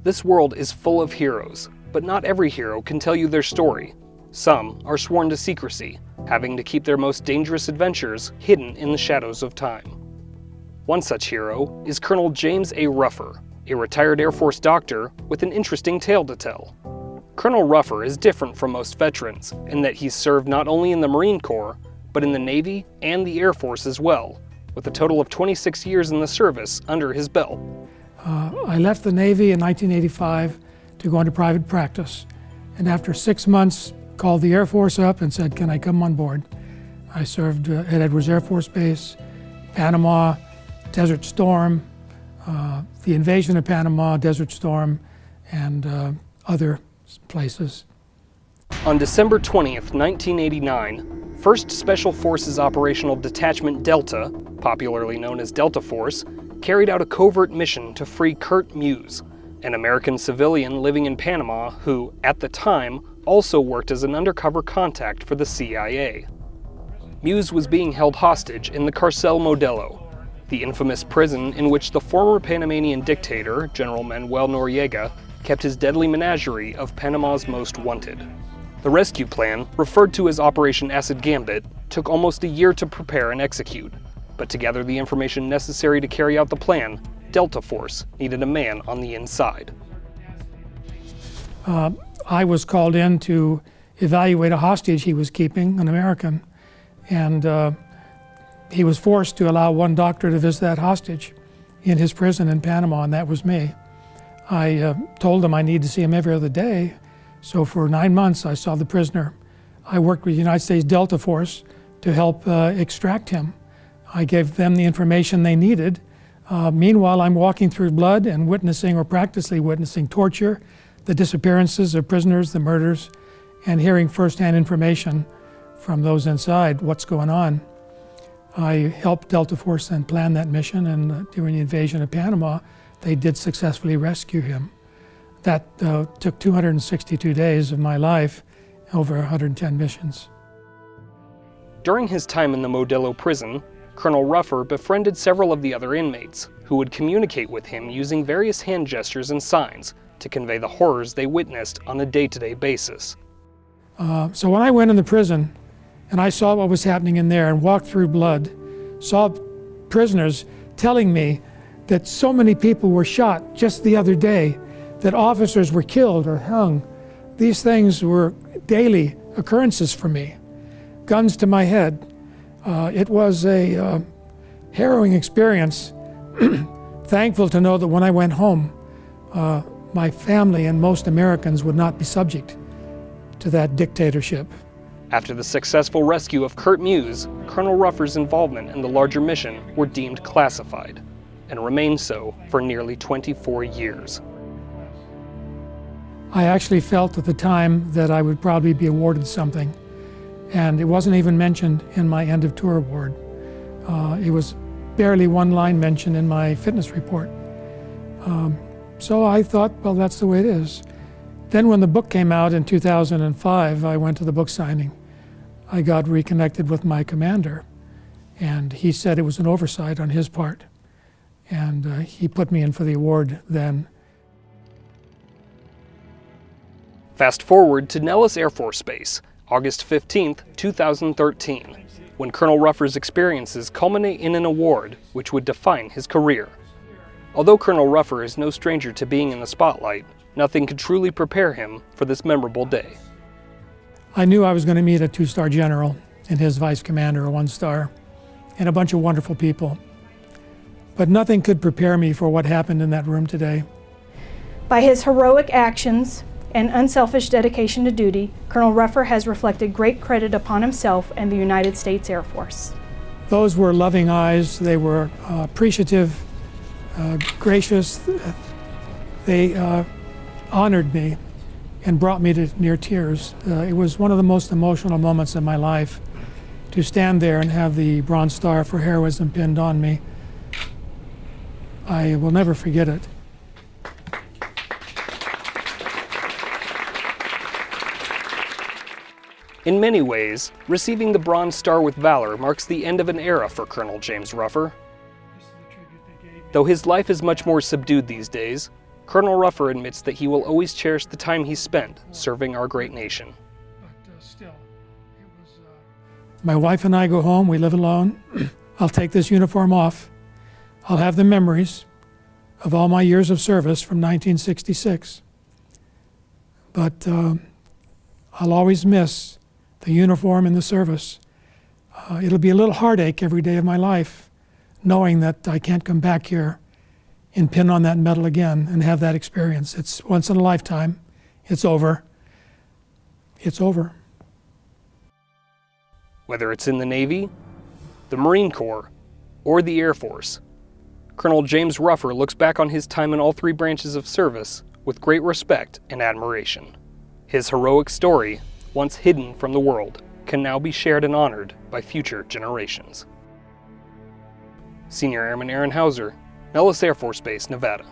This world is full of heroes, but not every hero can tell you their story. Some are sworn to secrecy, having to keep their most dangerous adventures hidden in the shadows of time. One such hero is Colonel James A. Ruffer, a retired Air Force doctor with an interesting tale to tell. Colonel Ruffer is different from most veterans in that he's served not only in the Marine Corps, but in the Navy and the Air Force as well, with a total of 26 years in the service under his belt. I left the Navy in 1985 to go into private practice, and after 6 months called the Air Force up and said, can I come on board? I served at Edwards Air Force Base, Panama, Desert Storm, the invasion of Panama, Desert Storm, and other places. On December 20th, 1989, 1st Special Forces Operational Detachment Delta, popularly known as Delta Force, carried out a covert mission to free Kurt Muse, an American civilian living in Panama who, at the time, also worked as an undercover contact for the CIA. Muse was being held hostage in the Carcel Modelo, the infamous prison in which the former Panamanian dictator, General Manuel Noriega, kept his deadly menagerie of Panama's most wanted. The rescue plan, referred to as Operation Acid Gambit, took almost a year to prepare and execute. But to gather the information necessary to carry out the plan, Delta Force needed a man on the inside. I was called in to evaluate a hostage he was keeping, an American, and he was forced to allow one doctor to visit that hostage in his prison in Panama, and that was me. I told him I needed to see him every other day, so for 9 months I saw the prisoner. I worked with the United States Delta Force to help extract him. I gave them the information they needed. Meanwhile, I'm walking through blood and witnessing or practically witnessing torture, the disappearances of prisoners, the murders, and hearing firsthand information from those inside, what's going on. I helped Delta Force then plan that mission, and during the invasion of Panama, they did successfully rescue him. That took 262 days of my life, over 110 missions. During his time in the Modelo prison, Colonel Ruffer befriended several of the other inmates, who would communicate with him using various hand gestures and signs to convey the horrors they witnessed on a day-to-day basis. So when I went in the prison, and I saw what was happening in there and walked through blood, saw prisoners telling me that so many people were shot just the other day, that officers were killed or hung. These things were daily occurrences for me. Guns to my head. It was a harrowing experience. Thankful to know that when I went home, my family and most Americans would not be subject to that dictatorship. After the successful rescue of Kurt Muse, Colonel Ruffer's involvement in the larger mission were deemed classified, and remained so for nearly 24 years. I actually felt at the time that I would probably be awarded something, and it wasn't even mentioned in my end of tour award. It was barely one line mentioned in my fitness report. So I thought, well, that's the way it is. Then when the book came out in 2005, I went to the book signing. I got reconnected with my commander, and he said it was an oversight on his part, and he put me in for the award then. Fast forward to Nellis Air Force Base, August 15, 2013, when Colonel Ruffer's experiences culminate in an award which would define his career. Although Colonel Ruffer is no stranger to being in the spotlight, nothing could truly prepare him for this memorable day. I knew I was going to meet a 2-star general and his vice commander, a 1-star, and a bunch of wonderful people. But nothing could prepare me for what happened in that room today. By his heroic actions and unselfish dedication to duty, Colonel Ruffer has reflected great credit upon himself and the United States Air Force. Those were loving eyes. They were appreciative, gracious. They honored me and brought me to near tears. It was one of the most emotional moments of my life to stand there and have the Bronze Star for Heroism pinned on me. I will never forget it. In many ways, receiving the Bronze Star with Valor marks the end of an era for Colonel James Ruffer. Though his life is much more subdued these days, Colonel Ruffer admits that he will always cherish the time he spent serving our great nation. My wife and I go home, we live alone. I'll take this uniform off. I'll have the memories of all my years of service from 1966. But I'll always miss the uniform and the service. It'll be a little heartache every day of my life, knowing that I can't come back here and pin on that medal again and have that experience. It's once in a lifetime. It's over. It's over. Whether it's in the Navy, the Marine Corps, or the Air Force, Colonel James Ruffer looks back on his time in all three branches of service with great respect and admiration. His heroic story, once hidden from the world, can now be shared and honored by future generations. Senior Airman Aaron Hauser, Nellis Air Force Base, Nevada.